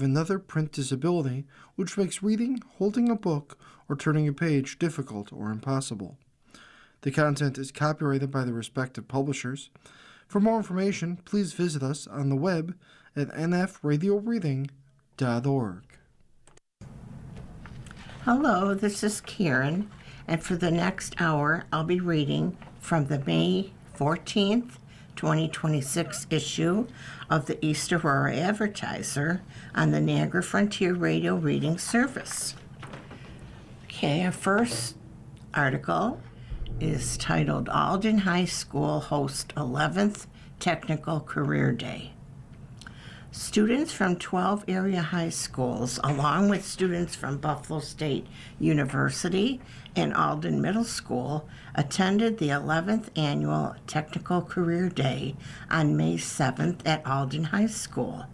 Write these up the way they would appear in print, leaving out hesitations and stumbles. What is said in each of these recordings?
another print disability, which makes reading, holding a book, or turning a page difficult or impossible. The content is copyrighted by the respective publishers. For more information, please visit us on the web at nfradioreading.org. Hello, this is Karen, and for the next hour, I'll be reading from the May 14th, 2026 issue of the East Aurora Advertiser on the Niagara Frontier Radio Reading Service. Okay, our first article is titled Alden High School Host 11th Technical Career Day. Students from 12 area high schools, along with students from Buffalo State University and Alden Middle School, attended the 11th Annual Technical Career Day on May 7th at Alden High School.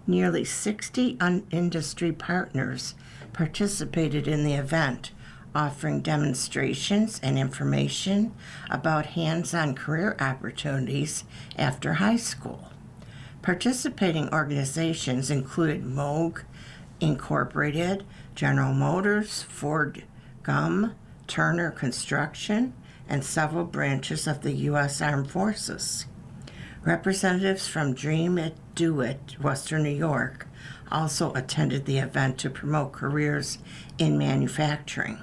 Nearly 60 industry partners participated in the event, offering demonstrations and information about hands-on career opportunities after high school. Participating organizations included Moog Incorporated, General Motors, Ford Gum, Turner Construction, and several branches of the U.S. Armed Forces. Representatives from Dream It, Do It, Western New York, also attended the event to promote careers in manufacturing.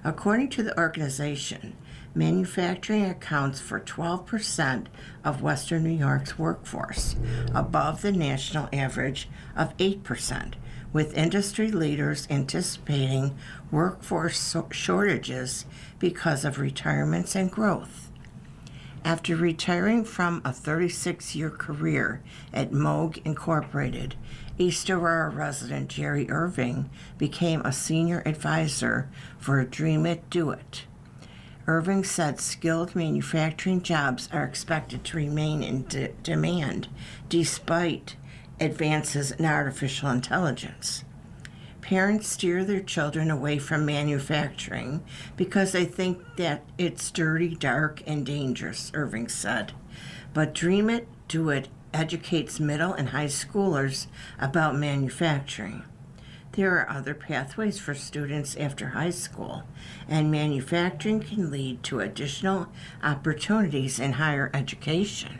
According to the organization, manufacturing accounts for 12% of Western New York's workforce, above the national average of 8%, with industry leaders anticipating workforce shortages because of retirements and growth. After retiring from a 36-year career at Moog Incorporated, East Aurora resident Jerry Irving became a senior advisor for Dream It, Do It. Irving said skilled manufacturing jobs are expected to remain in demand despite advances in artificial intelligence. Parents steer their children away from manufacturing because they think that it's dirty, dark, and dangerous, Irving said. But Dream It, Do It educates middle and high schoolers about manufacturing. There are other pathways for students after high school, and manufacturing can lead to additional opportunities in higher education.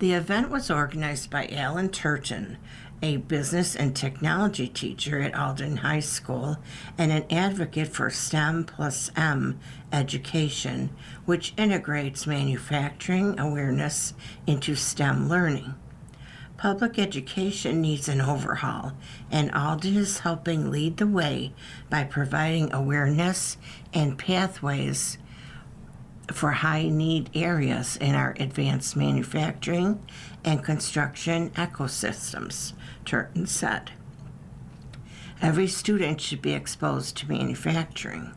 The event was organized by Alan Turton, a business and technology teacher at Alden High School and an advocate for STEM plus M education, which integrates manufacturing awareness into STEM learning. Public education needs an overhaul, and Alden is helping lead the way by providing awareness and pathways for high-need areas in our advanced manufacturing and construction ecosystems, Turton said. Every student should be exposed to manufacturing.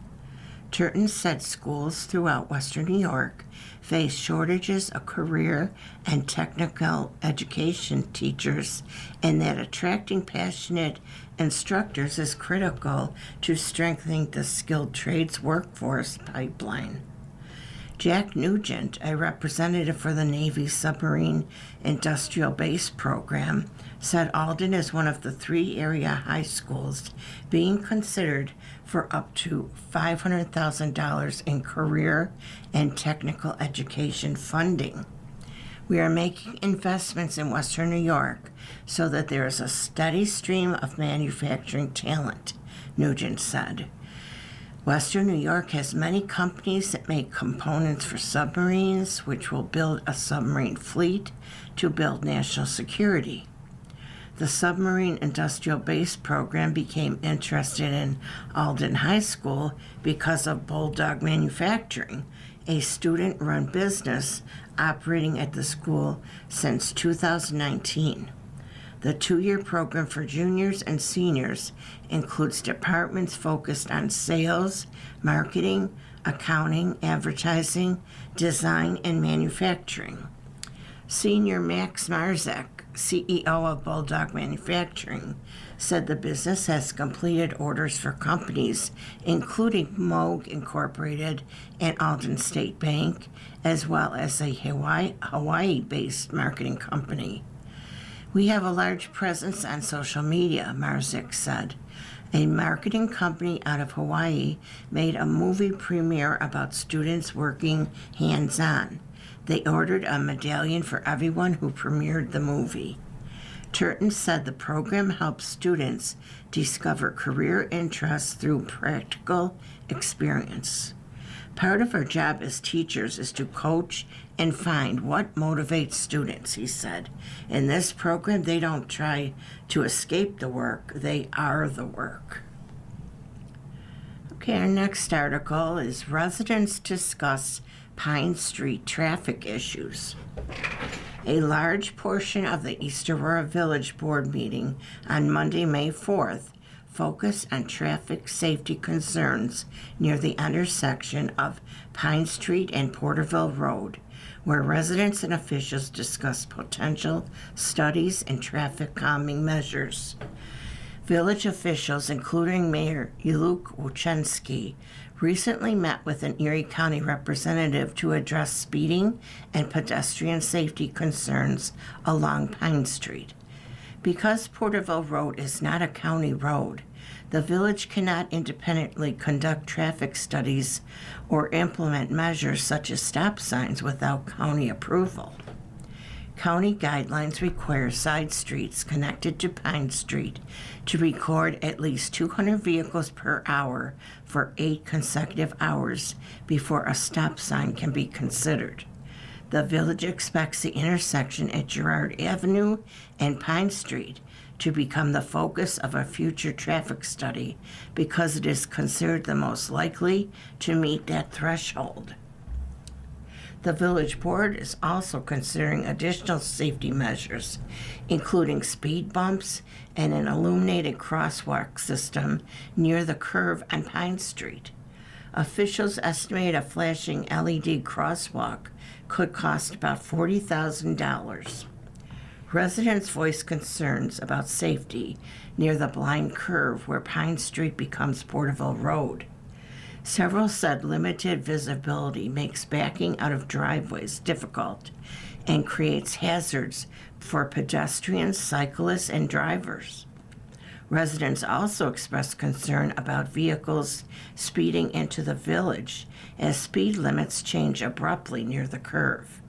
Turton said schools throughout Western New York face shortages of career and technical education teachers, and that attracting passionate instructors is critical to strengthening the skilled trades workforce pipeline. Jack Nugent, a representative for the Navy Submarine Industrial Base Program, said Alden is one of the 3 area high schools being considered for up to $500,000 in career and technical education funding. We are making investments in Western New York so that there is a steady stream of manufacturing talent, Nugent said. Western New York has many companies that make components for submarines, which will build a submarine fleet to build national security. The Submarine Industrial Base Program became interested in Alden High School because of Bulldog Manufacturing, a student-run business operating at the school since 2019. The 2-year program for juniors and seniors includes departments focused on sales, marketing, accounting, advertising, design, and manufacturing. Senior Max Marzek, CEO of Bulldog Manufacturing, said the business has completed orders for companies including Moog Incorporated and Alden State Bank, as well as a Hawaii-based marketing company. We have a large presence on social media, Marzik said. A marketing company out of Hawaii made a movie premiere about students working hands-on. They ordered a medallion for everyone who premiered the movie. Turton said the program helps students discover career interests through practical experience. Part of our job as teachers is to coach and find what motivates students, he said. In this program, they don't try to escape the work, they are the work. Okay, our next article is Residents Discuss Pine Street Traffic Issues. A large portion of the East Aurora Village Board meeting on Monday, May 4th, focused on traffic safety concerns near the intersection of Pine Street and Porterville Road, where residents and officials discussed potential studies and traffic calming measures. Village officials, including Mayor Iluk Wojcinski, recently met with an Erie County representative to address speeding and pedestrian safety concerns along Pine Street. Because Porterville Road is not a county road, the village cannot independently conduct traffic studies or implement measures such as stop signs without county approval. County guidelines require side streets connected to Pine Street to record at least 200 vehicles per hour for 8 consecutive hours before a stop sign can be considered. The village expects the intersection at Girard Avenue and Pine Street to become the focus of a future traffic study because it is considered the most likely to meet that threshold. The village board is also considering additional safety measures, including speed bumps and an illuminated crosswalk system near the curve on Pine Street. Officials estimate a flashing LED crosswalk could cost about $40,000. Residents voiced concerns about safety near the blind curve where Pine Street becomes Porterville Road. Several said limited visibility makes backing out of driveways difficult and creates hazards for pedestrians, cyclists, and drivers. Residents also expressed concern about vehicles speeding into the village as speed limits change abruptly near the curve.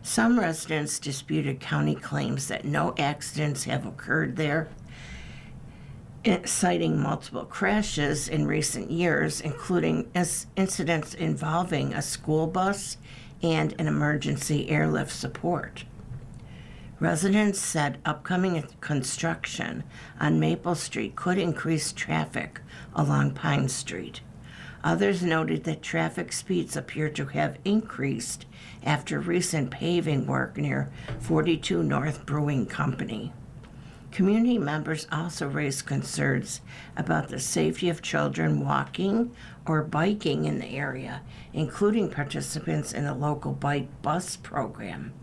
Some residents disputed county claims that no accidents have occurred there, citing multiple crashes in recent years, including incidents involving a school bus and an emergency airlift support. Residents said upcoming construction on Maple Street could increase traffic along Pine Street. Others noted that traffic speeds appear to have increased after recent paving work near 42 North Brewing Company. Community members also raised concerns about the safety of children walking or biking in the area, including participants in the local bike bus program.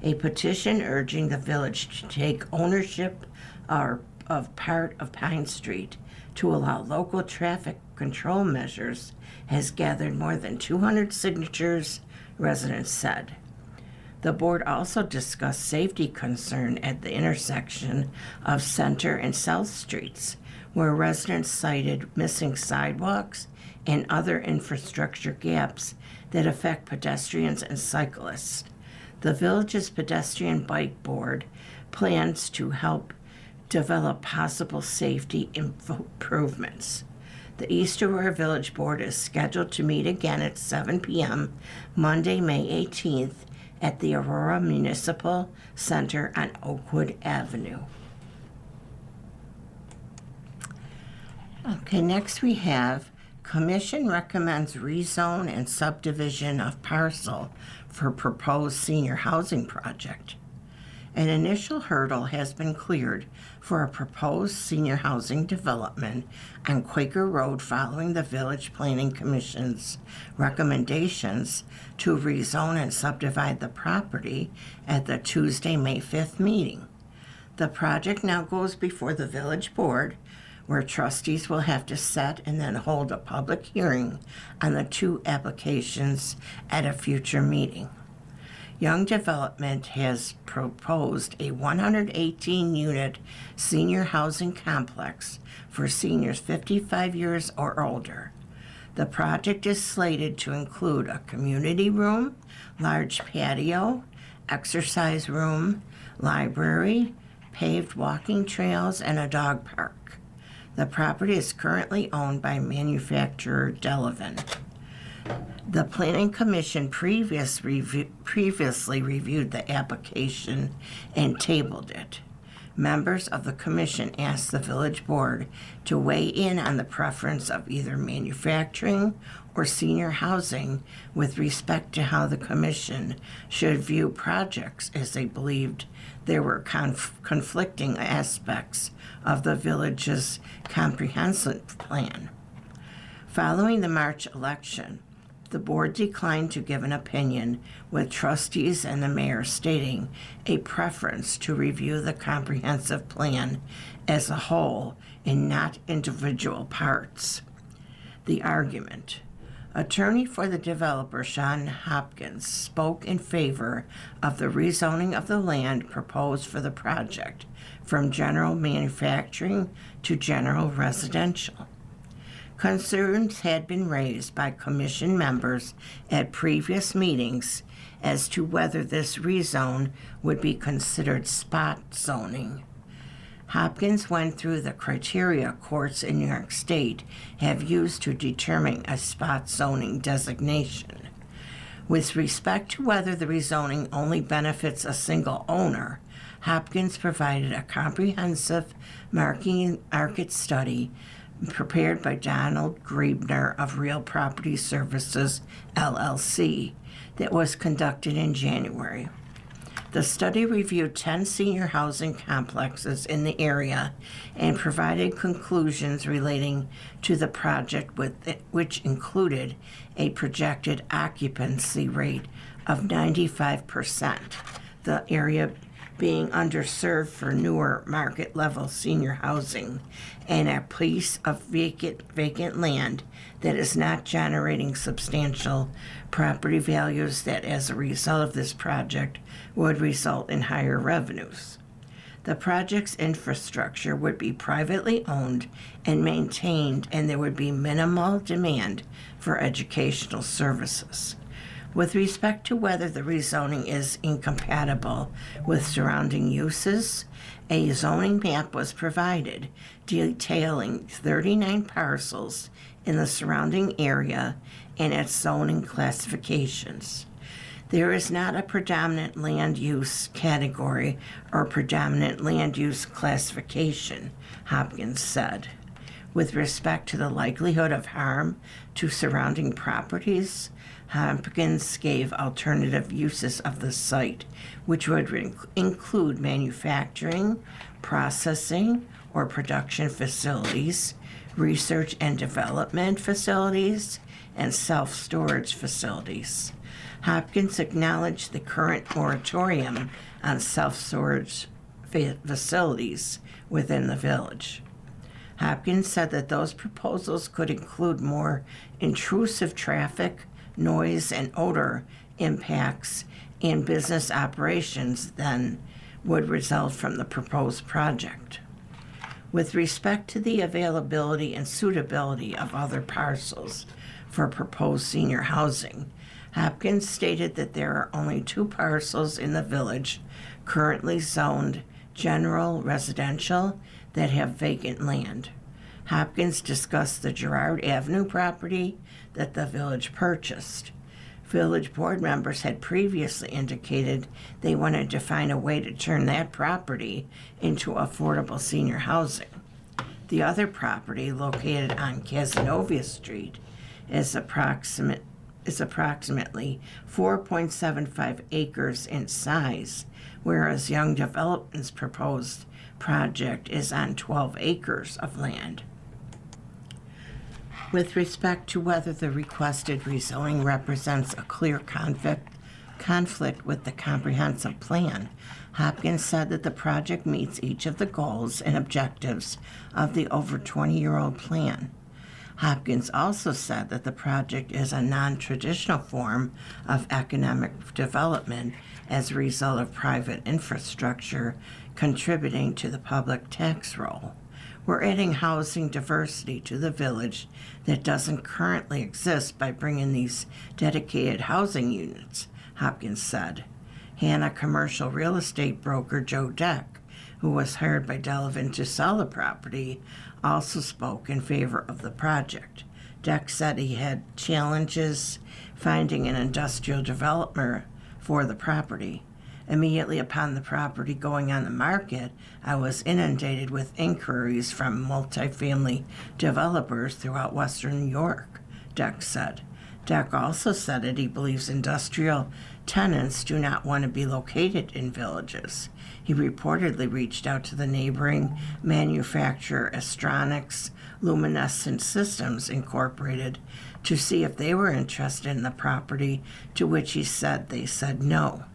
A petition urging the village to take ownership of part of Pine Street to allow local traffic control measures has gathered more than 200 signatures, residents said. The board also discussed safety concern at the intersection of Center and South Streets, where residents cited missing sidewalks and other infrastructure gaps that affect pedestrians and cyclists. The village's pedestrian bike board plans to help develop possible safety improvements. The East Aurora Village Board is scheduled to meet again at 7 p.m. Monday, May 18th at the Aurora Municipal Center on Oakwood Avenue. Okay, next we have Commission recommends rezone and subdivision of parcel for proposed senior housing project. An initial hurdle has been cleared for a proposed senior housing development on Quaker Road following the Village Planning Commission's recommendations to rezone and subdivide the property at the Tuesday, May 5th meeting. The project now goes before the Village Board, where trustees will have to set and then hold a public hearing on the 2 applications at a future meeting. Young Development has proposed a 118-unit senior housing complex for seniors 55 years or older. The project is slated to include a community room, large patio, exercise room, library, paved walking trails, and a dog park. The property is currently owned by manufacturer Delavan. The Planning Commission previously reviewed the application and tabled it. Members of the commission asked the village board to weigh in on the preference of either manufacturing or senior housing with respect to how the commission should view projects, as they believed there were conflicting aspects of the village's comprehensive plan. Following the March election, the board declined to give an opinion, with trustees and the mayor stating a preference to review the comprehensive plan as a whole and not individual parts. The argument. Attorney for the developer, Sean Hopkins, spoke in favor of the rezoning of the land proposed for the project from general manufacturing to general residential. Concerns had been raised by commission members at previous meetings as to whether this rezone would be considered spot zoning. Hopkins went through the criteria courts in New York State have used to determine a spot zoning designation. With respect to whether the rezoning only benefits a single owner, Hopkins provided a comprehensive market study prepared by Donald Griebner of Real Property Services, LLC, that was conducted in January. The study reviewed 10 senior housing complexes in the area and provided conclusions relating to the project, which included a projected occupancy rate of 95%, the area being underserved for newer market-level senior housing, and a piece of vacant land that is not generating substantial property values that, as a result of this project, would result in higher revenues. The project's infrastructure would be privately owned and maintained, and there would be minimal demand for educational services. With respect to whether the rezoning is incompatible with surrounding uses, a zoning map was provided detailing 39 parcels in the surrounding area and its zoning classifications. There is not a predominant land use category or predominant land use classification, Hopkins said. With respect to the likelihood of harm to surrounding properties, Hopkins gave alternative uses of the site, which would include manufacturing, processing, or production facilities, research and development facilities, and self-storage facilities. Hopkins acknowledged the current moratorium on self-storage facilities within the village. Hopkins said that those proposals could include more intrusive traffic, noise, and odor impacts in business operations than would result from the proposed project. With respect to the availability and suitability of other parcels for proposed senior housing, Hopkins stated that there are only 2 parcels in the village currently zoned general residential that have vacant land. Hopkins discussed the Girard Avenue property that the village purchased. Village board members had previously indicated they wanted to find a way to turn that property into affordable senior housing. The other property, located on Casanova Street, is approximately 4.75 acres in size, whereas Young Development's proposed project is on 12 acres of land. With respect to whether the requested rezoning represents a clear conflict with the comprehensive plan, Hopkins said that the project meets each of the goals and objectives of the over 20-year-old plan. Hopkins also said that the project is a non-traditional form of economic development as a result of private infrastructure contributing to the public tax roll. We're adding housing diversity to the village that doesn't currently exist by bringing these dedicated housing units, Hopkins said. Hannah commercial real estate broker Joe Deck, who was hired by Delavan to sell the property, also spoke in favor of the project. Deck said he had challenges finding an industrial developer for the property. Immediately upon the property going on the market, I was inundated with inquiries from multifamily developers throughout western New York, Deck said. Deck also said that he believes industrial tenants do not want to be located in villages. He reportedly reached out to the neighboring manufacturer Astronics Luminescent Systems Incorporated to see if they were interested in the property, to which he said they said no.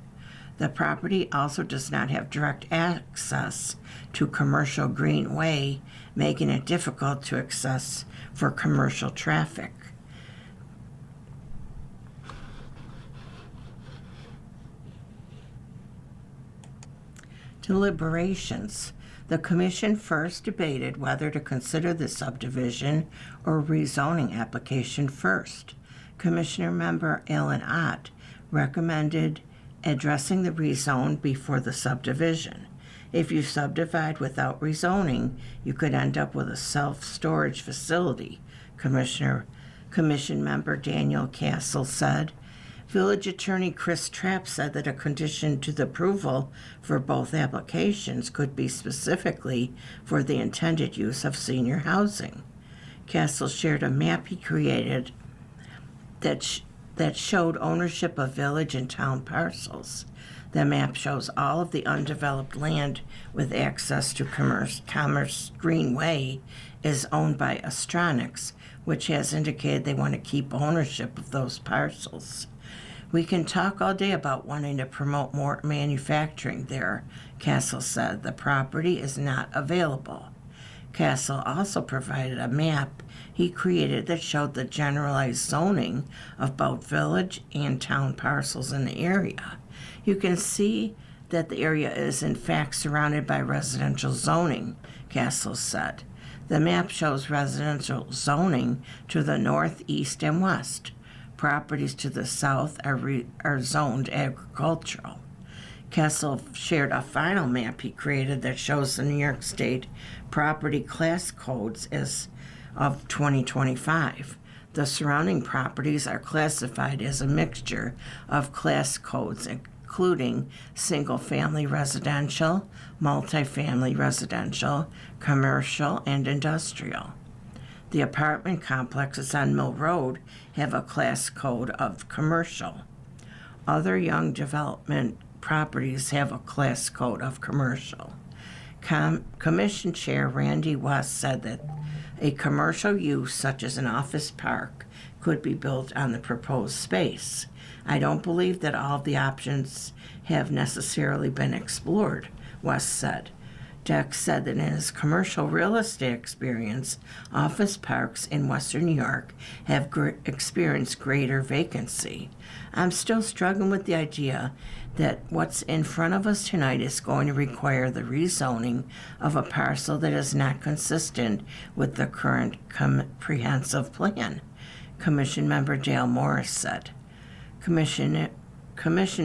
The property also does not have direct access to Commercial Greenway, making it difficult to access for commercial traffic. Deliberations. The commission first debated whether to consider the subdivision or rezoning application first. Commissioner member Alan Ott recommended addressing the rezone before the subdivision. If you subdivide without rezoning, you could end up with a self-storage facility, Commission member Daniel Castle said. Village Attorney Chris Trapp said that a condition to the approval for both applications could be specifically for the intended use of senior housing. Castle shared a map he created that showed ownership of village and town parcels. The map shows all of the undeveloped land with access to Commerce Greenway is owned by Astronics, which has indicated they want to keep ownership of those parcels. We can talk all day about wanting to promote more manufacturing there, Castle said. The property is not available. Castle also provided a map he created that showed the generalized zoning of both village and town parcels in the area. You can see that the area is in fact surrounded by residential zoning, Castle said. The map shows residential zoning to the north, east, and west. Properties to the south are zoned agricultural. Castle shared a final map he created that shows the New York State property class codes as of 2025. The surrounding properties are classified as a mixture of class codes, including single-family residential, multifamily residential, commercial, and industrial. The apartment complexes on Mill Road have a class code of commercial. Other young development properties have a class code of commercial. Commission Chair Randy West said that a commercial use such as an office park could be built on the proposed space. I don't believe that all of the options have necessarily been explored, West said. Deck said that in his commercial real estate experience, office parks in western New York have experienced greater vacancy. I'm still struggling with the idea that what's in front of us tonight is going to require the rezoning of a parcel that is not consistent with the current comprehensive plan, Commission member Dale Morris said. Commission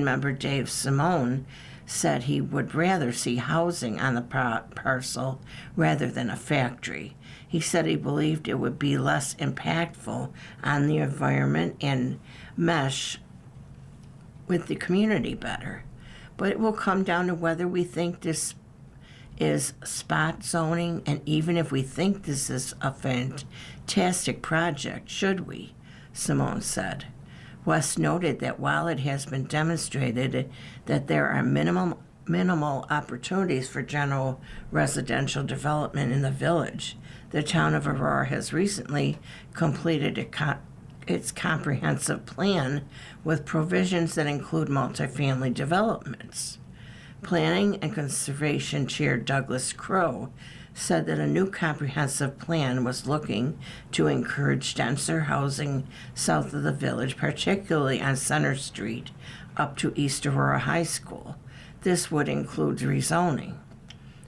member Dave Simone said he would rather see housing on the parcel rather than a factory. He said he believed it would be less impactful on the environment and mesh with the community better. But it will come down to whether we think this is spot zoning, and even if we think this is a fantastic project, should we? Simone said. West noted that while it has been demonstrated that there are minimal opportunities for general residential development in the village, the town of Aurora has recently completed its comprehensive plan with provisions that include multifamily developments. Planning and Conservation Chair Douglas Crowe said that a new comprehensive plan was looking to encourage denser housing south of the village, particularly on Center Street, up to East Aurora High School. This would include rezoning.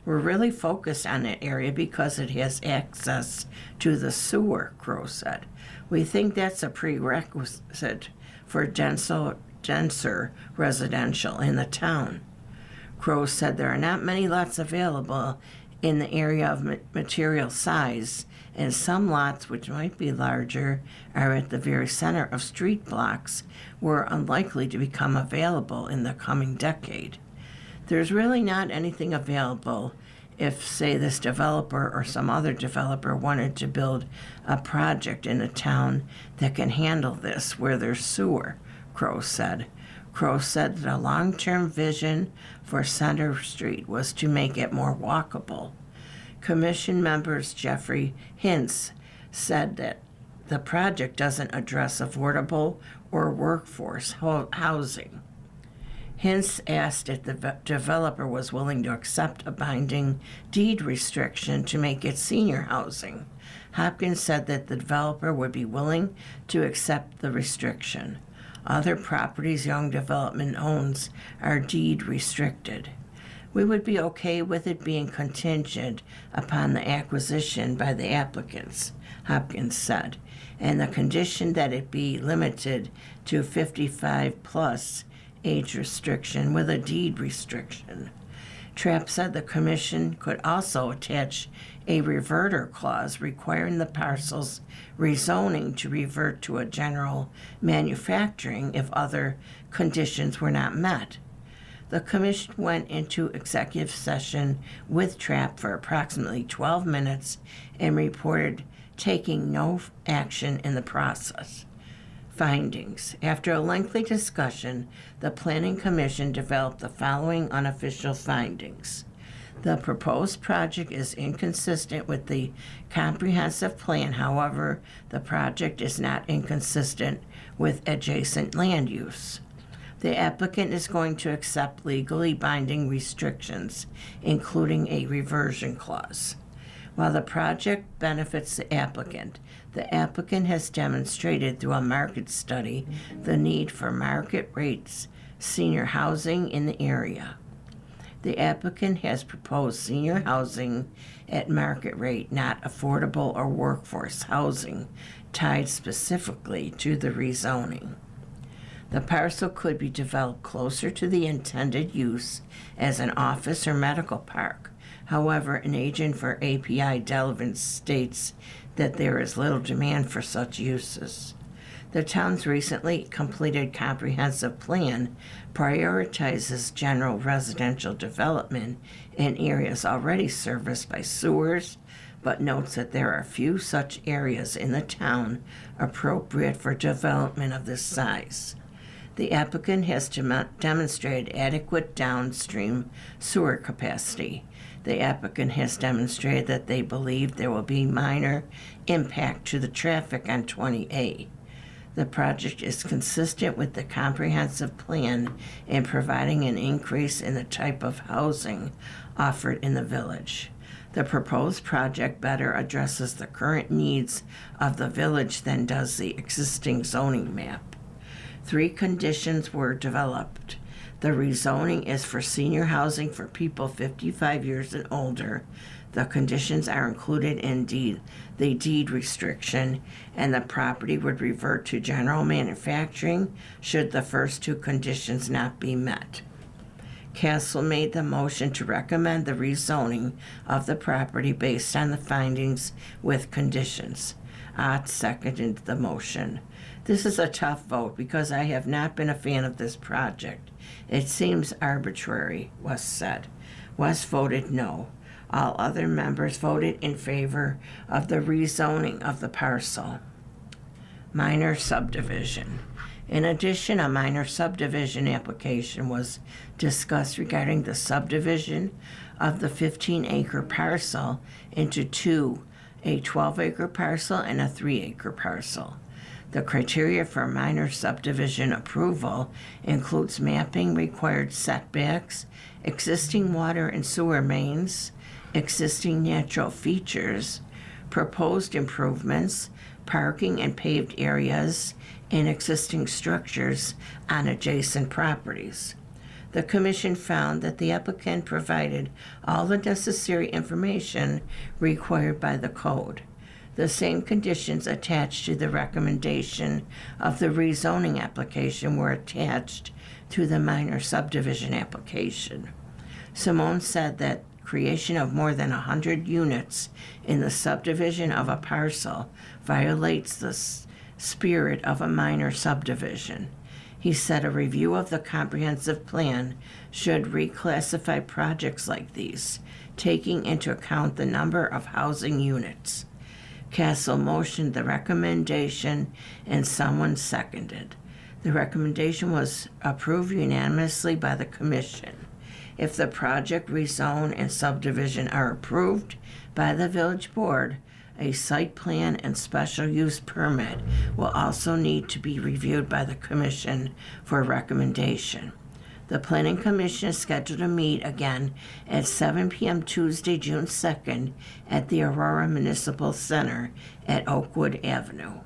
We're really focused on that area because it has access to the sewer, Crow said. We think that's a prerequisite for denser residential in the town. Crow said there are not many lots available in the area of material size, and some lots, which might be larger, are at the very center of street blocks were unlikely to become available in the coming decade. There's really not anything available if, say, this developer or some other developer wanted to build a project in a town that can handle this where there's sewer, Crow said. Crow said that a long-term vision for Center Street was to make it more walkable. Commission members Jeffrey Hintz said that the project doesn't address affordable or workforce housing. Hintz asked if the developer was willing to accept a binding deed restriction to make it senior housing. Hopkins said that the developer would be willing to accept the restriction. Other properties Young Development owns are deed restricted. We would be okay with it being contingent upon the acquisition by the applicants, Hopkins said, and the condition that it be limited to 55 plus age restriction with a deed restriction. Trapp said the commission could also attach a reverter clause requiring the parcel's rezoning to revert to a general manufacturing if other conditions were not met. The commission went into executive session with Trapp for approximately 12 minutes and reported taking no action in the process. Findings. After a lengthy discussion, the Planning Commission developed the following unofficial findings. The proposed project is inconsistent with the comprehensive plan. However, the project is not inconsistent with adjacent land use. The applicant is going to accept legally binding restrictions, including a reversion clause. While the project benefits the applicant has demonstrated through a market study the need for market rates senior housing in the area. The applicant has proposed senior housing at market rate, not affordable or workforce housing, tied specifically to the rezoning. The parcel could be developed closer to the intended use as an office or medical park. However, an agent for API Delavan states that there is little demand for such uses. The town's recently completed comprehensive plan prioritizes general residential development in areas already serviced by sewers, but notes that there are few such areas in the town appropriate for development of this size. The applicant has demonstrated adequate downstream sewer capacity. The applicant has demonstrated that they believe there will be minor impact to the traffic on 20A. The project is consistent with the comprehensive plan in providing an increase in the type of housing offered in the village. The proposed project better addresses the current needs of the village than does the existing zoning map. 3 conditions were developed. The rezoning is for senior housing for people 55 years and older. The conditions are included in the deed restriction, and the property would revert to general manufacturing should the first 2 conditions not be met. Castle made the motion to recommend the rezoning of the property based on the findings with conditions. Ott seconded the motion. This is a tough vote because I have not been a fan of this project. It seems arbitrary, West said. West voted no. All other members voted in favor of the rezoning of the parcel. Minor subdivision. In addition, a minor subdivision application was discussed regarding the subdivision of the 15-acre parcel into 2, a 12-acre parcel and a 3-acre parcel. The criteria for minor subdivision approval includes mapping required setbacks, existing water and sewer mains, existing natural features, proposed improvements, parking and paved areas, and existing structures on adjacent properties. The Commission found that the applicant provided all the necessary information required by the code. The same conditions attached to the recommendation of the rezoning application were attached to the minor subdivision application. Simone said that creation of more than 100 units in the subdivision of a parcel violates the spirit of a minor subdivision. He said a review of the comprehensive plan should reclassify projects like these, taking into account the number of housing units. Castle motioned the recommendation and someone seconded. The recommendation was approved unanimously by the Commission. If the project rezone and subdivision are approved by the Village Board, a site plan and special use permit will also need to be reviewed by the Commission for recommendation. The Planning Commission is scheduled to meet again at 7 p.m. Tuesday, June 2nd at the Aurora Municipal Center at Oakwood Avenue.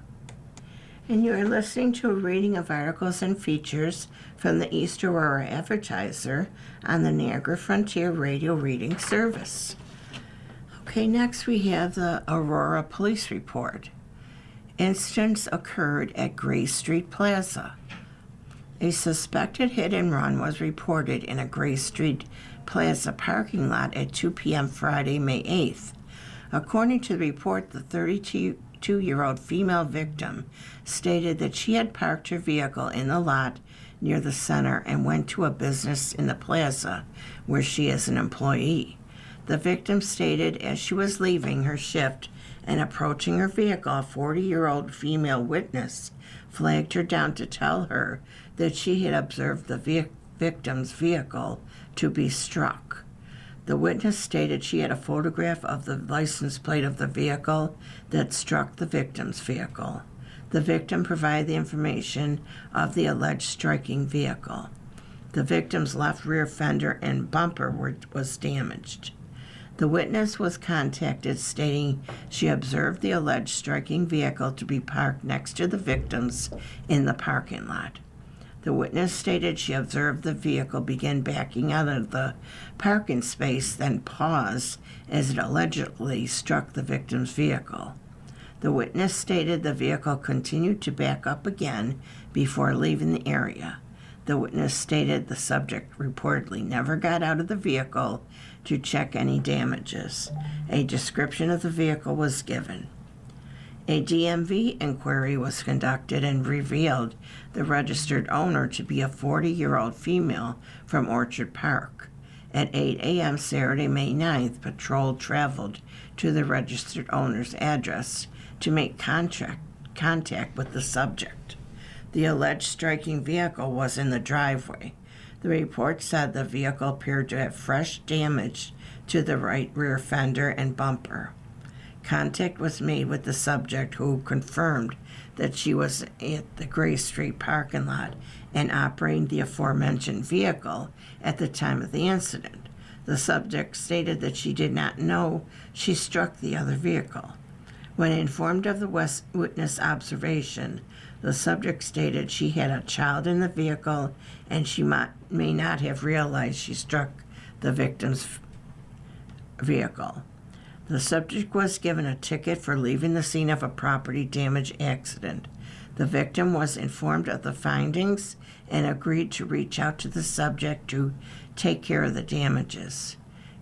And you are listening to a reading of articles and features from the East Aurora Advertiser on the Niagara Frontier Radio Reading Service. Okay, next we have the Aurora Police Report. Incidents occurred at Gray Street Plaza. A suspected hit and run was reported in a Gray Street Plaza parking lot at 2 p.m. Friday, May 8th. According to the report, the 32-year-old female victim stated that she had parked her vehicle in the lot near the center and went to a business in the plaza where she is an employee. The victim stated as she was leaving her shift and approaching her vehicle, a 40-year-old female witness flagged her down to tell her that she had observed the victim's vehicle to be struck. The witness stated she had a photograph of the license plate of the vehicle that struck the victim's vehicle. The victim provided the information of the alleged striking vehicle. The victim's left rear fender and bumper was damaged. The witness was contacted stating she observed the alleged striking vehicle to be parked next to the victim's in the parking lot. The witness stated she observed the vehicle begin backing out of the parking space, then pause as it allegedly struck the victim's vehicle. The witness stated the vehicle continued to back up again before leaving the area. The witness stated the subject reportedly never got out of the vehicle to check any damages. A description of the vehicle was given. A DMV inquiry was conducted and revealed the registered owner to be a 40-year-old female from Orchard Park. At 8 a.m. Saturday, May 9th, patrol traveled to the registered owner's address to make contact with the subject. The alleged striking vehicle was in the driveway. The report said the vehicle appeared to have fresh damage to the right rear fender and bumper. Contact was made with the subject, who confirmed that she was at the Gray Street parking lot and operating the aforementioned vehicle at the time of the incident. The subject stated that she did not know she struck the other vehicle. When informed of the witness observation, the subject stated she had a child in the vehicle and she may not have realized she struck the victim's vehicle. The subject was given a ticket for leaving the scene of a property damage accident. The victim was informed of the findings and agreed to reach out to the subject to take care of the damages.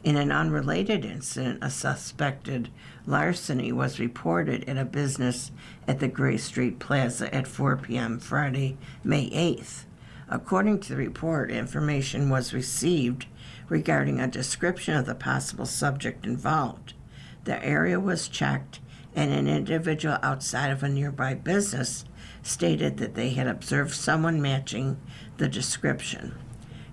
In an unrelated incident, a suspected larceny was reported at a business at the Gray Street Plaza at 4 p.m. Friday, May 8th. According to the report, information was received regarding a description of the possible subject involved. The area was checked, and an individual outside of a nearby business stated that they had observed someone matching the description.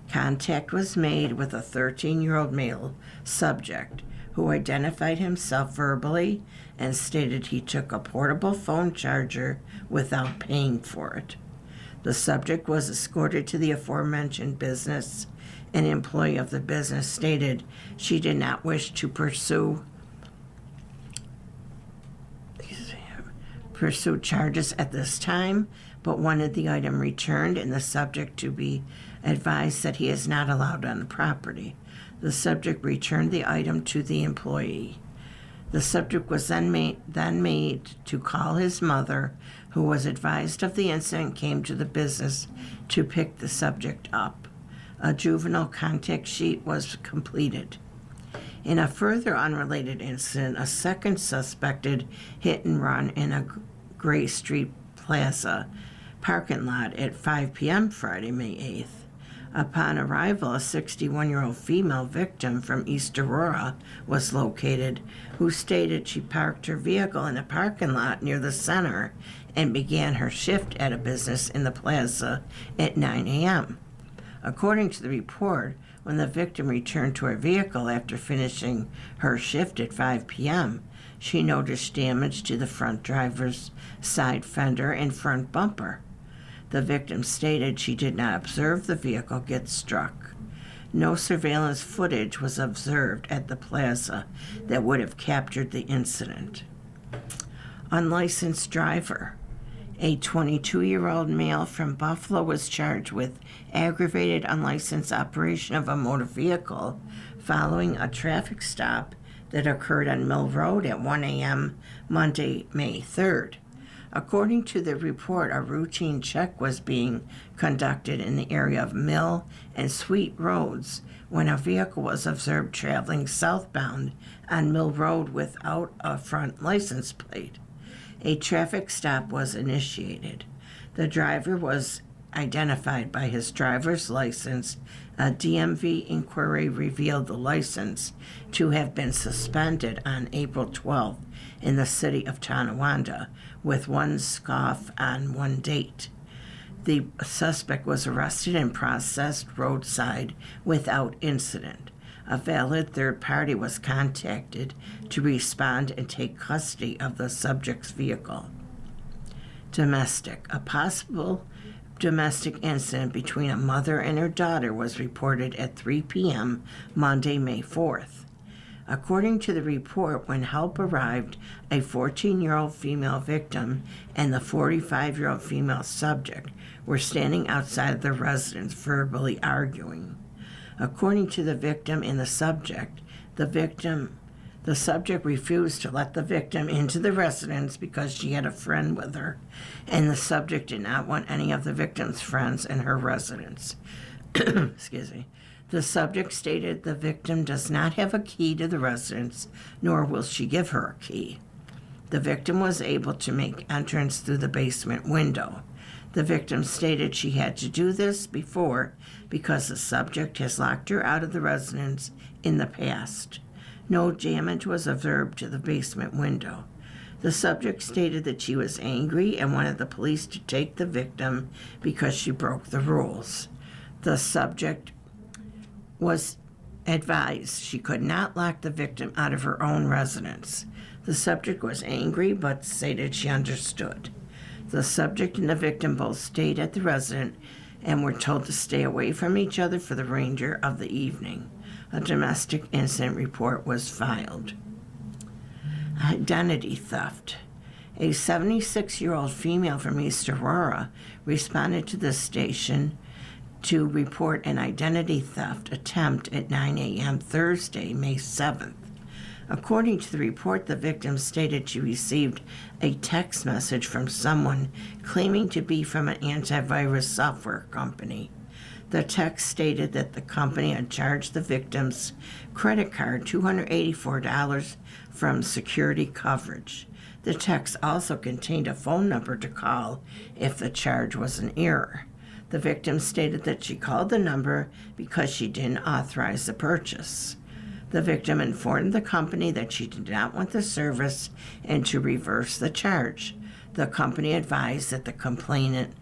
Contact was made with a 13-year-old male subject who identified himself verbally and stated he took a portable phone charger without paying for it. The subject was escorted to the aforementioned business. An employee of the business stated she did not wish to pursue pursued charges at this time, but wanted the item returned and the subject to be advised that he is not allowed on the property. The subject returned the item to the employee. The subject was then made to call his mother, who was advised of the incident, came to the business to pick the subject up. A juvenile contact sheet was completed. In a further unrelated incident, a second suspected hit and run in a Gray Street Plaza parking lot at 5 p.m. Friday, May 8th. Upon arrival, a 61-year-old female victim from East Aurora was located, who stated she parked her vehicle in a parking lot near the center and began her shift at a business in the plaza at 9 a.m. According to the report, when the victim returned to her vehicle after finishing her shift at 5 p.m., she noticed damage to the front driver's side fender and front bumper. The victim stated she did not observe the vehicle get struck. No surveillance footage was observed at the plaza that would have captured the incident. Unlicensed driver. A 22-year-old male from Buffalo was charged with aggravated unlicensed operation of a motor vehicle following a traffic stop that occurred on Mill Road at 1 a.m. Monday, May 3rd. According to the report, a routine check was being conducted in the area of Mill and Sweet Roads when a vehicle was observed traveling southbound on Mill Road without a front license plate. A traffic stop was initiated. The driver was identified by his driver's license. A DMV inquiry revealed the license to have been suspended on April 12th in the city of Tonawanda, with one scoff on one date. The suspect was arrested and processed roadside without incident. A valid third party was contacted to respond and take custody of the subject's vehicle. Domestic. A possible domestic incident between a mother and her daughter was reported at 3 p.m. Monday, May 4th. According to the report, when help arrived, a 14-year-old female victim and the 45-year-old female subject were standing outside the residence verbally arguing. According to the victim and the subject, the subject refused to let the victim into the residence because she had a friend with her, and the subject did not want any of the victim's friends in her residence. Excuse me. The subject stated the victim does not have a key to the residence, nor will she give her a key. The victim was able to make entrance through the basement window. The victim stated she had to do this before because the subject has locked her out of the residence in the past. No damage was observed to the basement window. The subject stated that she was angry and wanted the police to take the victim because she broke the rules. The subject was advised she could not lock the victim out of her own residence. The subject was angry but stated she understood. The subject and the victim both stayed at the residence and were told to stay away from each other for the remainder of the evening. A domestic incident report was filed. Identity theft. A 76-year-old female from East Aurora responded to the station to report an identity theft attempt at 9 a.m. Thursday, May 7th. According to the report, the victim stated she received a text message from someone claiming to be from an antivirus software company. The text stated that the company had charged the victim's credit card $284 from security coverage. The text also contained a phone number to call if the charge was an error. The victim stated that she called the number because she didn't authorize the purchase. The victim informed the company that she did not want the service and to reverse the charge. The company advised that the complainant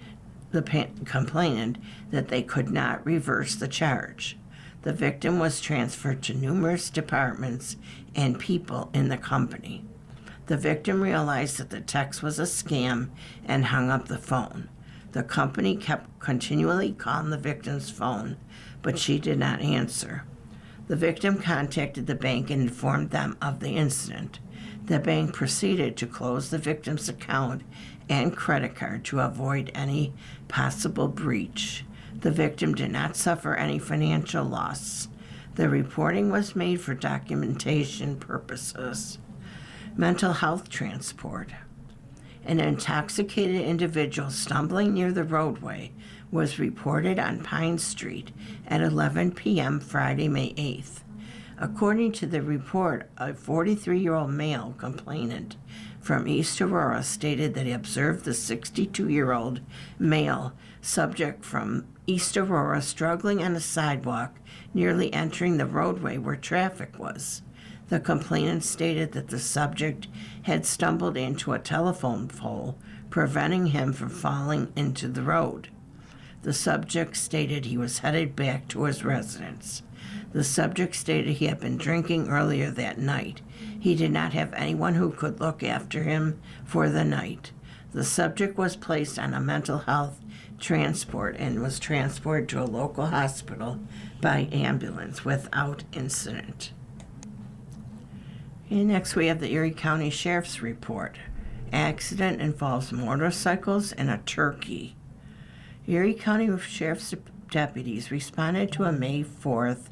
that they could not reverse the charge. The victim was transferred to numerous departments and people in the company. The victim realized that the text was a scam and hung up the phone. The company kept continually calling the victim's phone, but she did not answer. The victim contacted the bank and informed them of the incident. The bank proceeded to close the victim's account and credit card to avoid any possible breach. The victim did not suffer any financial loss. The reporting was made for documentation purposes. Mental health transport. An intoxicated individual stumbling near the roadway was reported on Pine Street at 11 p.m. Friday, May 8th. According to the report, a 43-year-old male complainant from East Aurora stated that he observed the 62-year-old male subject from East Aurora struggling on a sidewalk, nearly entering the roadway where traffic was. The complainant stated that the subject had stumbled into a telephone pole, preventing him from falling into the road. The subject stated he was headed back to his residence. The subject stated he had been drinking earlier that night. He did not have anyone who could look after him for the night. The subject was placed on a mental health transport and was transported to a local hospital by ambulance without incident. And next we have the Erie County Sheriff's Report. Accident involves motorcycles and a turkey. Erie County Sheriff's deputies responded to a May 4th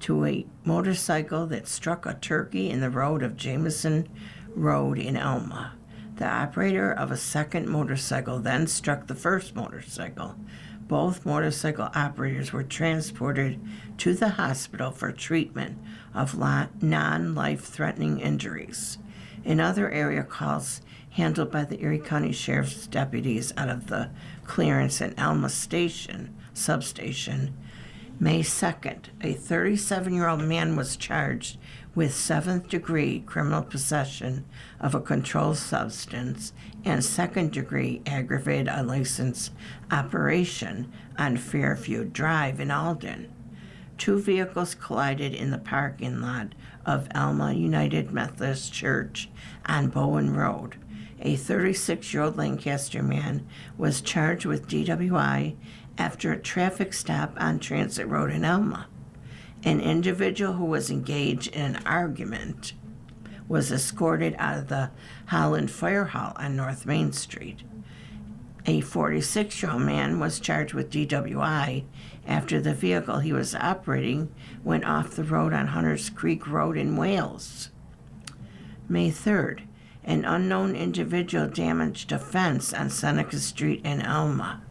to a motorcycle that struck a turkey in the road of Jameson Road in Elma. The operator of a second motorcycle then struck the first motorcycle. Both motorcycle operators were transported to the hospital for treatment of non-life-threatening injuries. In other area calls handled by the Erie County Sheriff's deputies out of the clearance in Elma substation, May 2nd, a 37-year-old man was charged with 7th-degree criminal possession of a controlled substance and 2nd-degree aggravated unlicensed operation on Fairview Drive in Alden. Two vehicles collided in the parking lot of Elma United Methodist Church on Bowen Road. A 36-year-old Lancaster man was charged with DWI after a traffic stop on Transit Road in Elma. An individual who was engaged in an argument was escorted out of the Holland Fire Hall on North Main Street. A 46-year-old man was charged with DWI after the vehicle he was operating went off the road on Hunters Creek Road in Wales. May 3rd, an unknown individual damaged a fence on Seneca Street in Elma.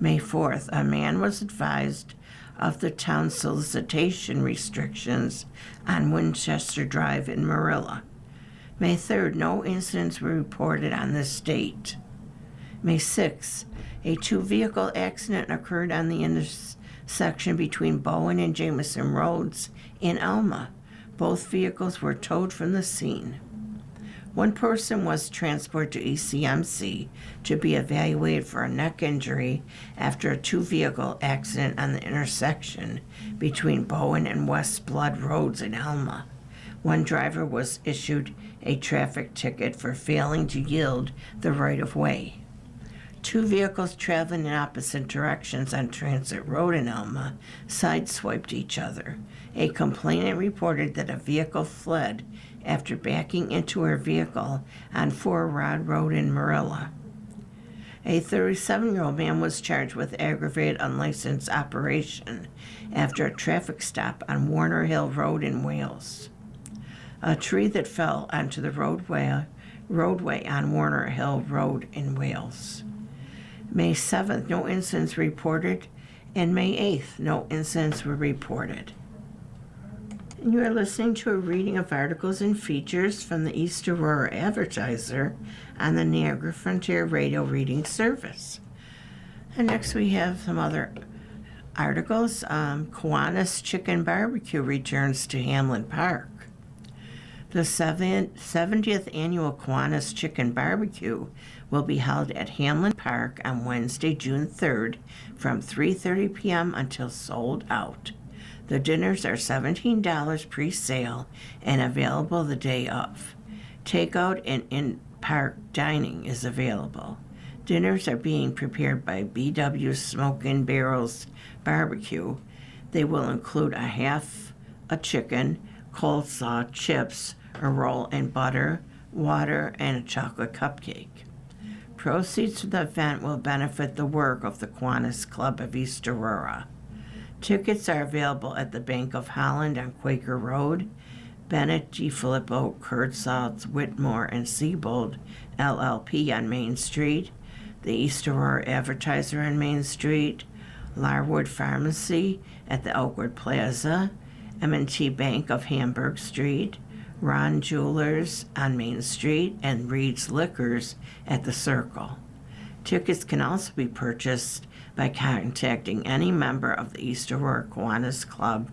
May 4th, a man was advised of the town's solicitation restrictions on Winchester Drive in Marilla. May 3rd, no incidents were reported on this date. May 6th, a two-vehicle accident occurred on the intersection between Bowen and Jameson Roads in Elma. Both vehicles were towed from the scene. One person was transported to ECMC to be evaluated for a neck injury after a two-vehicle accident on the intersection between Bowen and West Blood Roads in Elma. One driver was issued a traffic ticket for failing to yield the right-of-way. Two vehicles traveling in opposite directions on Transit Road in Elma sideswiped each other. A complainant reported that a vehicle fled after backing into her vehicle on Four Rod Road in Marilla. A 37-year-old man was charged with aggravated unlicensed operation after a traffic stop on Warner Hill Road in Wales. A tree that fell onto the roadway on Warner Hill Road in Wales. May 7th, no incidents reported, and May 8th, no incidents were reported. And you are listening to a reading of articles and features from the East Aurora Advertiser on the Niagara Frontier Radio Reading Service. And next we have some other articles. Kiwanis Chicken Barbecue returns to Hamlin Park. The 70th Annual Kiwanis Chicken Barbecue will be held at Hamlin Park on Wednesday, June 3rd from 3:30 p.m. until sold out. The dinners are $17 pre-sale and available the day of. Takeout and in-park dining is available. Dinners are being prepared by BW Smoke and Barrels Barbecue. They will include a half a chicken, coleslaw, chips, a roll in butter, water, and a chocolate cupcake. Proceeds from the event will benefit the work of the Kiwanis Club of East Aurora. Tickets are available at the Bank of Holland on Quaker Road, Bennett G. Filippo, Kurtzsalz, Whitmore, and Siebold, LLP on Main Street, the East Aurora Advertiser on Main Street, Larwood Pharmacy at the Oakwood Plaza, M&T Bank of Hamburg Street, Ron Jewelers on Main Street, and Reed's Liquors at the Circle. Tickets can also be purchased by contacting any member of the East Aurora Kiwanis Club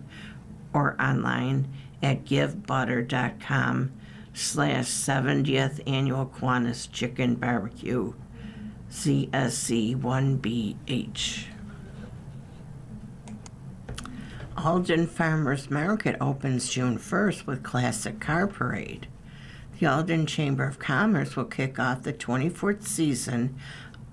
or online at givebutter.com/70th Annual Kiwanis Chicken Barbecue, CSC 1BH. Alden Farmers Market opens June 1st with Classic Car Parade. The Alden Chamber of Commerce will kick off the 24th season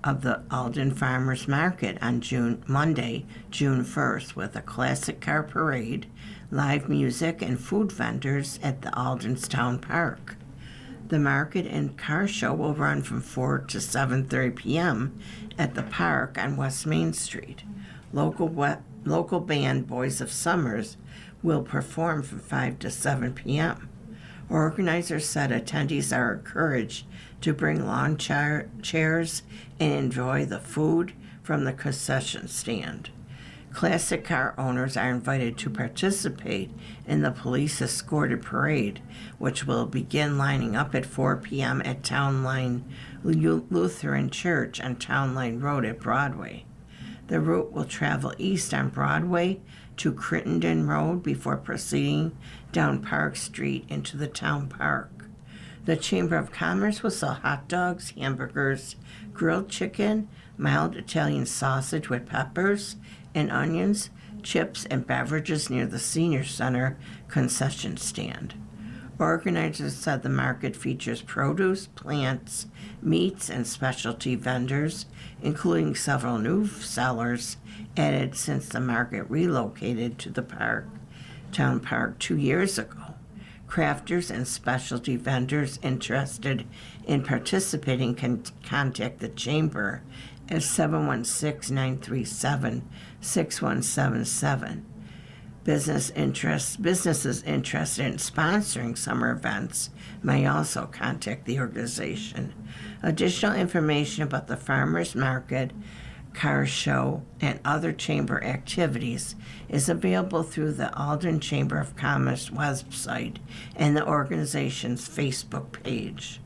of the Alden Farmers Market on Monday, June 1st, with a Classic Car Parade, live music, and food vendors at the Alden's Town Park. The market and car show will run from 4 to 7:30 p.m. at the park on West Main Street. Local band Boys of Summers will perform from 5 to 7 p.m. Organizers said attendees are encouraged to bring lawn chairs and enjoy the food from the concession stand. Classic car owners are invited to participate in the police-escorted parade, which will begin lining up at 4 p.m. at Town Line Lutheran Church on Town Line Road at Broadway. The route will travel east on Broadway to Crittenden Road before proceeding down Park Street into the town park. The Chamber of Commerce will sell hot dogs, hamburgers, grilled chicken, mild Italian sausage with peppers and onions, chips, and beverages near the Senior Center concession stand. Organizers said the market features produce, plants, meats, and specialty vendors, including several new sellers added since the market relocated to the town park 2 years ago. Crafters and specialty vendors interested in participating can contact the Chamber at 716-937-6177. Businesses interested in sponsoring summer events may also contact the organization. Additional information about the farmers market, car show, and other chamber activities is available through the Alden Chamber of Commerce website and the organization's Facebook page.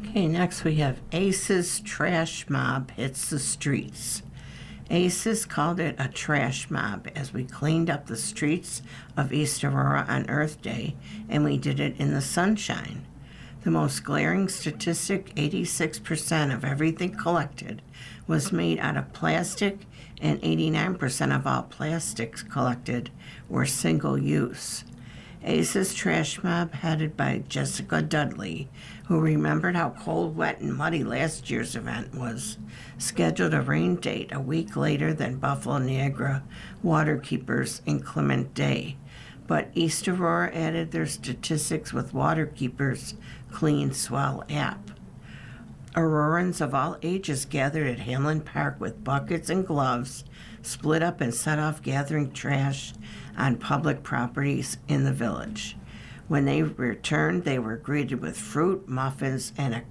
Okay, next we have ACE's trash mob hits the streets. ACES called it a trash mob as we cleaned up the streets of East Aurora on Earth Day, and we did it in the sunshine. The most glaring statistic, 86% of everything collected was made out of plastic, and 89% of all plastics collected were single-use. ACE's trash mob, headed by Jessica Dudley, who remembered how cold, wet, and muddy last year's event was, scheduled a rain date a week later than Buffalo Niagara Waterkeeper's inclement day. But East Aurora added their statistics with Waterkeeper's Clean Swell app. Aurorans of all ages gathered at Hamlin Park with buckets and gloves, split up and set off gathering trash on public properties in the village. When they returned, they were greeted with fruit, muffins, and a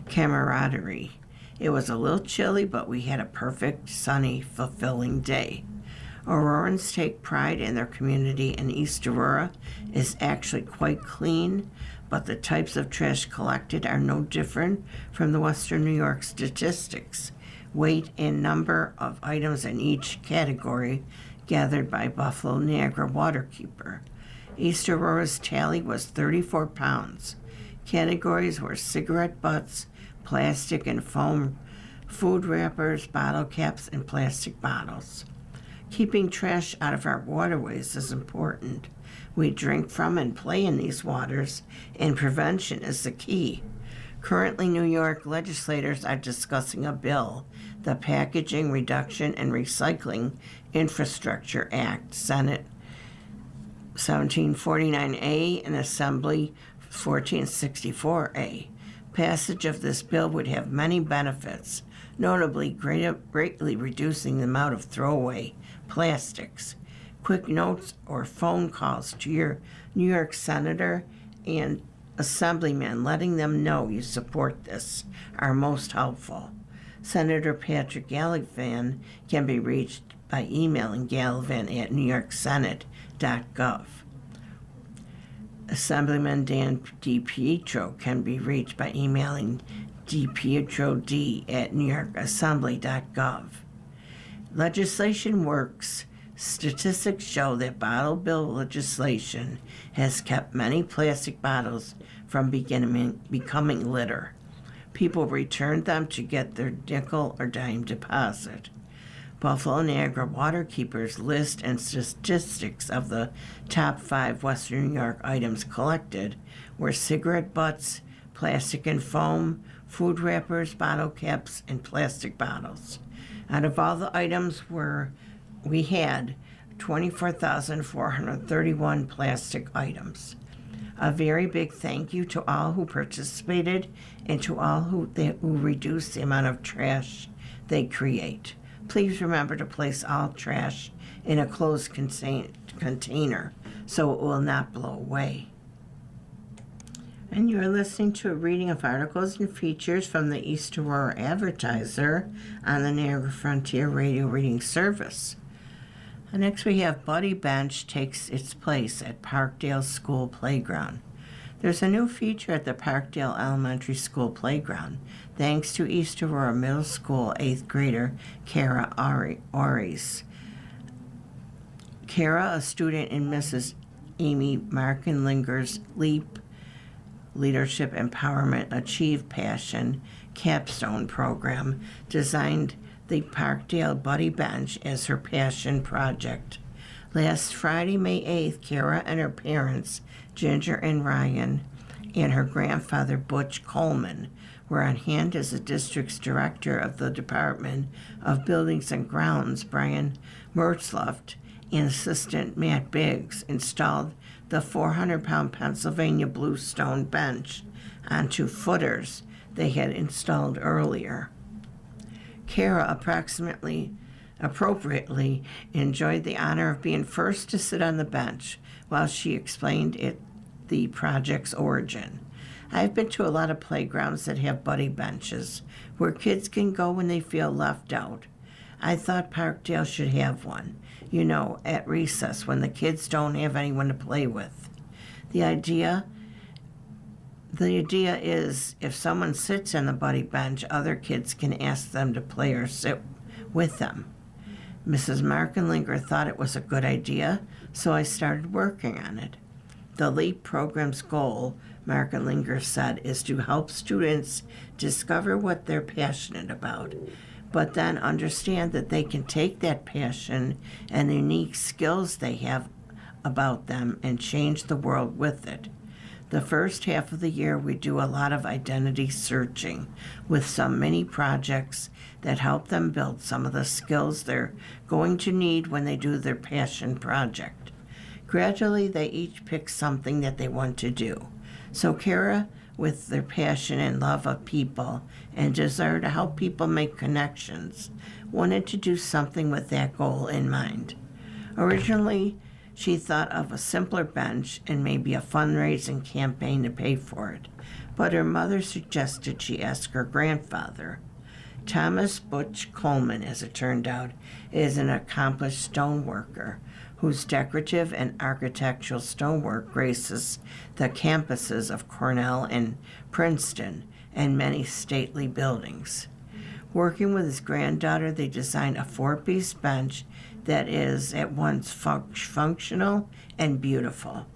camaraderie. It was a little chilly, but we had a perfect, sunny, fulfilling day. Aurorans take pride in their community, and East Aurora is actually quite clean, but the types of trash collected are no different from the Western New York statistics. Weight and number of items in each category gathered by Buffalo Niagara Waterkeeper. East Aurora's tally was 34 pounds. Categories were cigarette butts, plastic and foam, food wrappers, bottle caps, and plastic bottles. Keeping trash out of our waterways is important. We drink from and play in these waters, and prevention is the key. Currently, New York legislators are discussing a bill, the Packaging Reduction and Recycling Infrastructure Act, Senate 1749A and Assembly 1464A. Passage of this bill would have many benefits, notably greatly reducing the amount of throwaway plastics. Quick notes or phone calls to your New York senator and assemblyman letting them know you support this are most helpful. Senator Patrick Gallivan can be reached by emailing gallivan@newyorksenate.gov. Assemblyman Dan DiPietro can be reached by emailing dpietrod@newyorkassembly.gov. Legislation works. Statistics show that bottle bill legislation has kept many plastic bottles from becoming litter. People return them to get their nickel or dime deposit. Buffalo Niagara Waterkeepers list and statistics of the top 5 Western New York items collected were cigarette butts, plastic and foam, food wrappers, bottle caps, and plastic bottles. Out of all the items we had 24,431 plastic items. A very big thank you to all who participated and to all who reduce the amount of trash they create. Please remember to place all trash in a closed container so it will not blow away. And you're listening to a reading of articles and features from the East Aurora Advertiser on the Niagara Frontier Radio Reading Service. And next we have Buddy Bench takes its place at Parkdale School Playground. There's a new feature at the Parkdale Elementary School Playground, thanks to East Aurora Middle School 8th grader Kara Oris. Kara, a student in Mrs. Amy Markenlinger's LEAP Leadership Empowerment Achieve Passion capstone program, designed the Parkdale Buddy Bench as her passion project. Last Friday, May 8th, Kara and her parents, Ginger and Ryan, and her grandfather, Butch Coleman, were on hand as the district's director of the Department of Buildings and Grounds, Brian Mertzloft, and assistant Matt Biggs installed the 400-pound Pennsylvania bluestone bench onto footers they had installed earlier. Kara appropriately enjoyed the honor of being first to sit on the bench while she explained the project's origin. I've been to a lot of playgrounds that have buddy benches where kids can go when they feel left out. I thought Parkdale should have one, at recess when the kids don't have anyone to play with. The idea is if someone sits on the buddy bench, other kids can ask them to play or sit with them. Mrs. Markenlinger thought it was a good idea, so I started working on it. The LEAP program's goal, Markenlinger said, is to help students discover what they're passionate about, but then understand that they can take that passion and the unique skills they have about them and change the world with it. The first half of the year, we do a lot of identity searching with some mini projects that help them build some of the skills they're going to need when they do their passion project. Gradually, they each pick something that they want to do. So Kara, with their passion and love of people and desire to help people make connections, wanted to do something with that goal in mind. Originally, she thought of a simpler bench and maybe a fundraising campaign to pay for it, but her mother suggested she ask her grandfather. Thomas Butch Coleman, as it turned out, is an accomplished stoneworker whose decorative and architectural stonework graces the campuses of Cornell and Princeton and many stately buildings. Working with his granddaughter, they designed a 4-piece bench that is at once functional and beautiful.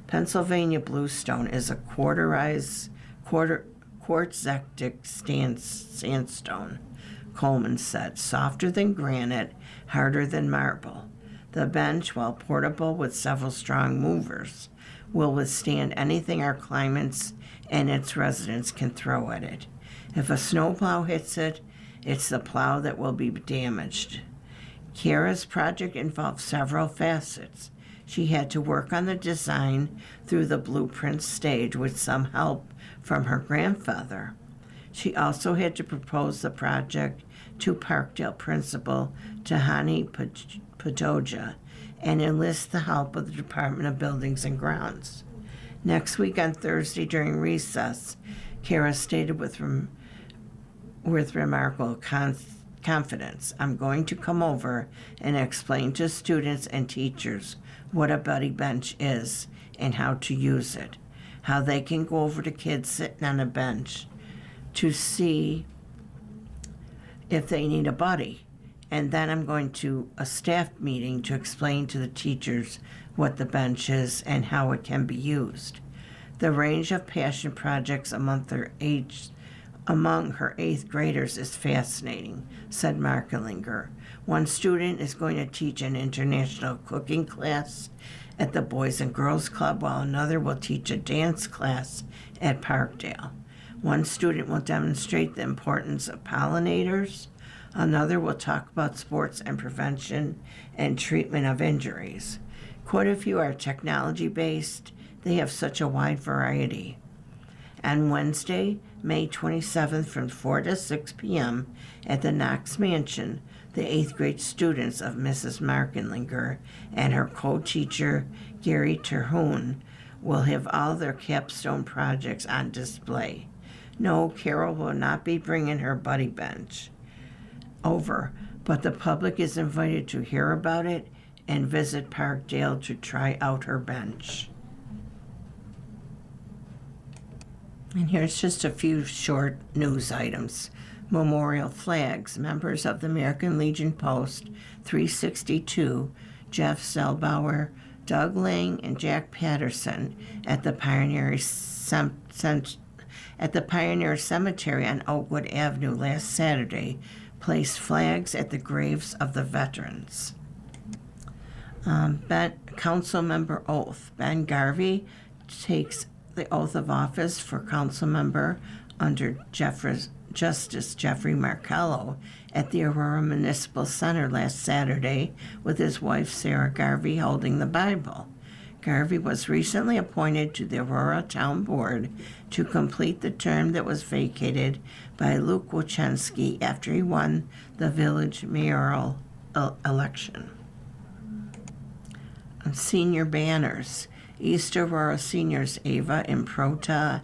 Pennsylvania bluestone is a quartzite sandstone, Coleman said, softer than granite, harder than marble. The bench, while portable with several strong movers, will withstand anything our climates and its residents can throw at it. If a snowplow hits it, it's the plow that will be damaged. Kara's project involved several facets. She had to work on the design through the blueprint stage with some help from her grandfather. She also had to propose the project to Parkdale principal Tahani Padoja and enlist the help of the Department of Buildings and Grounds. Next week on Thursday during recess, Kara stated with remarkable confidence, "I'm going to come over and explain to students and teachers what a buddy bench is and how to use it, how they can go over to kids sitting on a bench to see if they need a buddy. And then I'm going to a staff meeting to explain to the teachers what the bench is and how it can be used." The range of passion projects among her 8th graders is fascinating, said Markelinger. One student is going to teach an international cooking class at the Boys and Girls Club, while another will teach a dance class at Parkdale. One student will demonstrate the importance of pollinators. Another will talk about sports and prevention and treatment of injuries. Quite a few are technology-based. They have such a wide variety. On Wednesday, May 27th from 4 to 6 p.m. at the Knox Mansion, the 8th grade students of Mrs. Markenlinger and her co-teacher, Gary Terhune, will have all their capstone projects on display. No, Carol will not be bringing her buddy bench over, but the public is invited to hear about it and visit Parkdale to try out her bench. And here's just a few short news items. Memorial flags. Members of the American Legion Post 362, Jeff Selbauer, Doug Lang, and Jack Patterson at the Pioneer Cemetery on Oakwood Avenue last Saturday placed flags at the graves of the veterans. Council member oath. Ben Garvey takes the oath of office for council member under Justice Jeffrey Markello at the Aurora Municipal Center last Saturday with his wife Sarah Garvey holding the Bible. Garvey was recently appointed to the Aurora Town Board to complete the term that was vacated by Luke Wojcinski after he won the village mayoral election. Senior banners. East Aurora seniors Ava Improta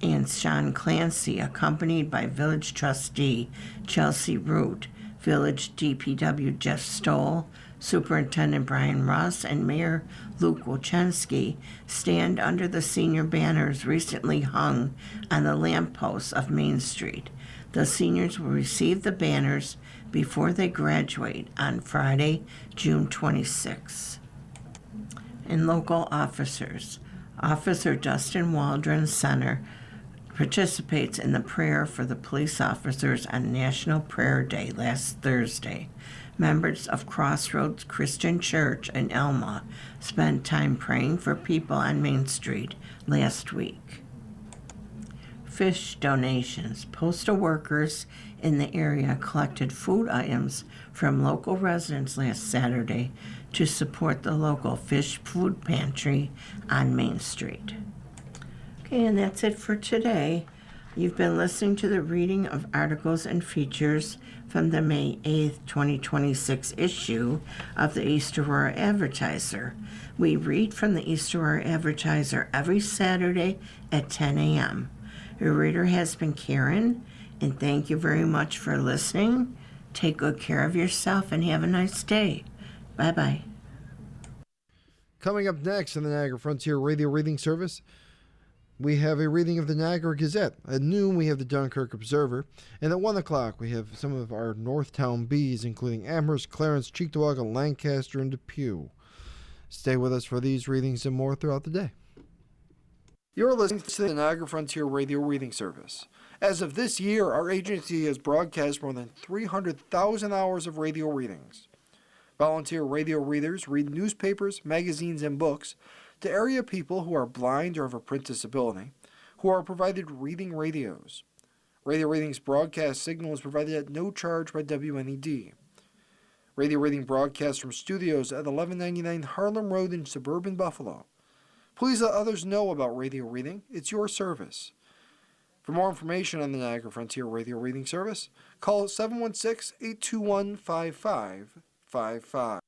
and Sean Clancy, accompanied by village trustee Chelsea Root, village DPW Jeff Stoll, Superintendent Brian Ross, and Mayor Luke Wojcinski, stand under the senior banners recently hung on the lampposts of Main Street. The seniors will receive the banners before they graduate on Friday, June 26. And local officers. Officer Dustin Waldron Center participates in the prayer for the police officers on National Prayer Day last Thursday. Members of Crossroads Christian Church in Elma spent time praying for people on Main Street last week. Fish donations. Postal workers in the area collected food items from local residents last Saturday to support the local fish food pantry on Main Street. Okay, and that's it for today. You've been listening to the reading of articles and features from the May 8th, 2026 issue of the East Aurora Advertiser. We read from the East Aurora Advertiser every Saturday at 10 a.m. Your reader has been Karen, and thank you very much for listening. Take good care of yourself and have a nice day. Bye-bye. Coming up next on the Niagara Frontier Radio Reading Service, we have a reading of the Niagara Gazette. At noon, we have the Dunkirk Observer. And at 1 o'clock, we have some of our Northtown Bees, including Amherst, Clarence, Cheektowaga, Lancaster, and Depew. Stay with us for these readings and more throughout the day. You're listening to the Niagara Frontier Radio Reading Service. As of this year, our agency has broadcast more than 300,000 hours of radio readings. Volunteer radio readers read newspapers, magazines, and books to area people who are blind or have a print disability, who are provided reading radios. Radio Readings broadcast signal is provided at no charge by WNED. Radio Reading broadcasts from studios at 1199 Harlem Road in suburban Buffalo. Please let others know about Radio Reading. It's your service. For more information on the Niagara Frontier Radio Reading Service, call 716-821-5555.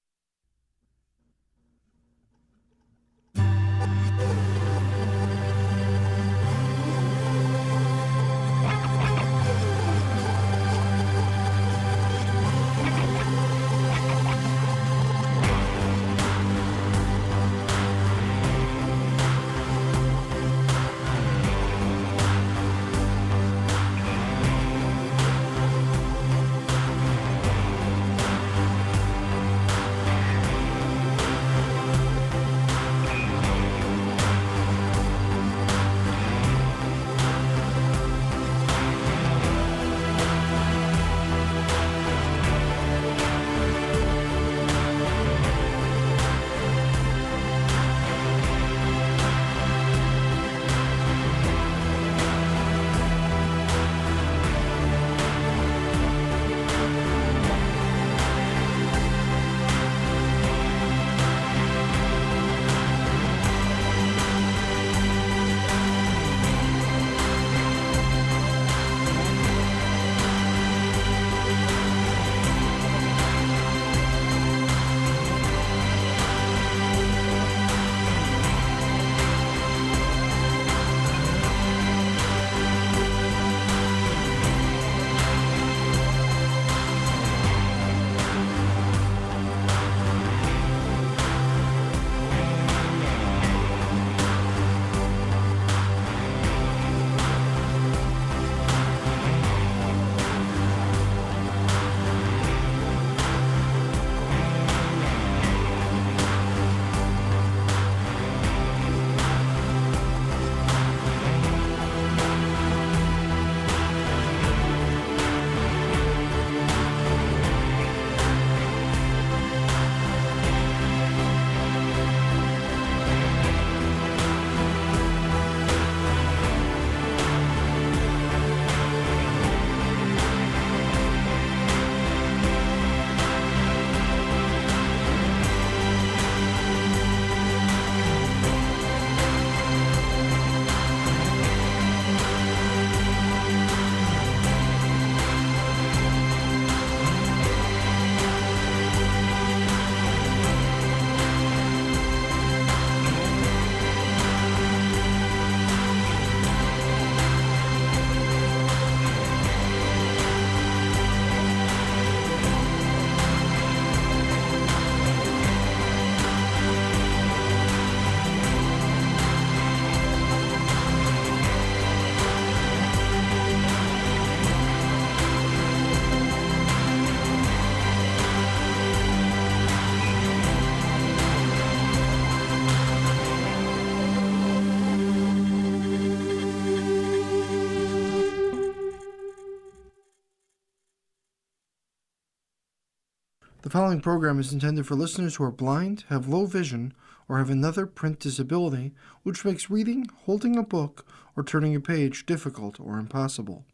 The following program is intended for listeners who are blind, have low vision, or have another print disability which makes reading, holding a book, or turning a page difficult or impossible.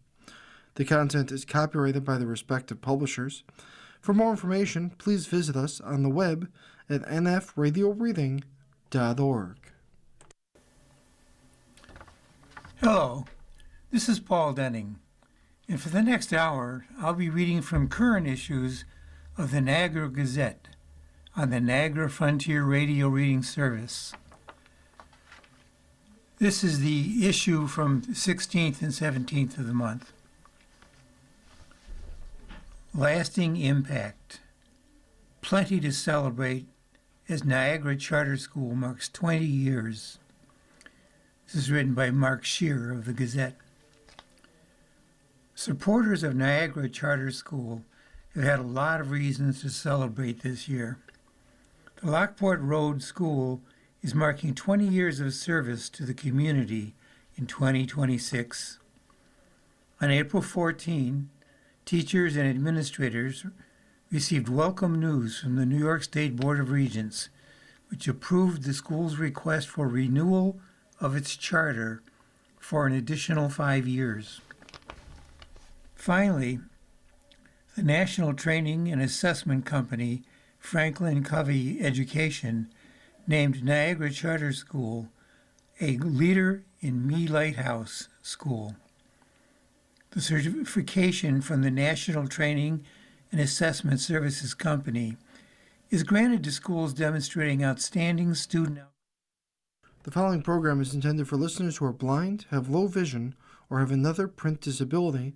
The content is copyrighted by the respective publishers. For more information, please visit us on the web at nfradioreading.org. Hello, this is Paul Denning, and for the next hour, I'll be reading from current issues of the Niagara Gazette on the Niagara Frontier Radio Reading Service. This is the issue from the 16th and 17th of the month. Lasting Impact. Plenty to celebrate as Niagara Charter School marks 20 years. This is written by Mark Shearer of the Gazette. Supporters of Niagara Charter School have had a lot of reasons to celebrate this year. The Lockport Road School is marking 20 years of service to the community in 2026. On April 14, teachers and administrators received welcome news from the New York State Board of Regents, which approved the school's request for renewal of its charter for an additional 5 years. Finally, The National Training and Assessment Company, Franklin Covey Education, named Niagara Charter School a Leader in Me Lighthouse School. The certification from the National Training and Assessment Services Company is granted to schools demonstrating outstanding student outcomes. The following program is intended for listeners who are blind, have low vision, or have another print disability